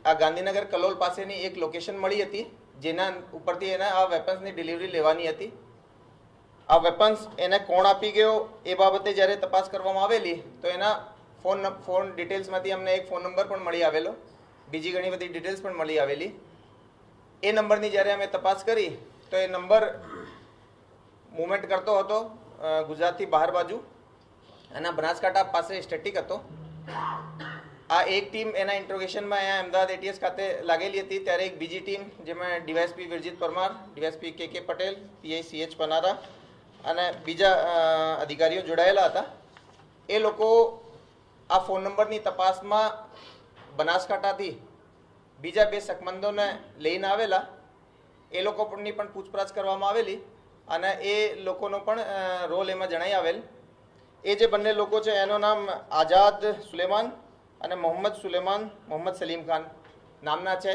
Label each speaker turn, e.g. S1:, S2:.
S1: આ ગાંધીનગર કલોલ પાસેની એક લોકેશન મળી હતી જેના ઉપરથી એને આ વેપન્સની ડિલિવરી લેવાની હતી. આ વેપન્સ એને કોણ આપી ગયો એ બાબતે જ્યારે તપાસ કરવામાં આવેલી તો એના ફોન ડિટેલ્સમાંથી અમને એક ફોન નંબર પણ મળી આવેલો, બીજી ઘણી બધી ડિટેલ્સ પણ મળી આવેલી. એ નંબરની જ્યારે અમે તપાસ કરી તો એ નંબર મૂવમેન્ટ કરતો હતો ગુજરાતથી બહાર બાજુ અને બનાસકાંઠા પાસે સ્ટેટિક હતો. આ એક ટીમ એના ઇન્ટ્રોગેશનમાં અહીંયા અમદાવાદ એટીએસ ખાતે લાગેલી હતી, ત્યારે એક બીજી ટીમ જેમાં ડીવાયએસપી વિરજીત પરમાર, ડીવાયએસપી કે પટેલ, પીઆઈ CH પનારા અને બીજા અધિકારીઓ જોડાયેલા હતા. એ લોકો આ ફોન નંબરની તપાસમાં બનાસકાંઠાથી બીજા 2 શકમંદોને લઈને આવેલા. એ લોકોની પણ પૂછપરછ કરવામાં આવેલી અને એ લોકોનો પણ રોલ એમાં જણાઈ આવેલ. એ જે બંને લોકો છે એનું નામ આઝાદ સુલેમાન અને મોહમ્મદ સુલેમાન મોહમ્મદ સલીમ ખાન નામના છે.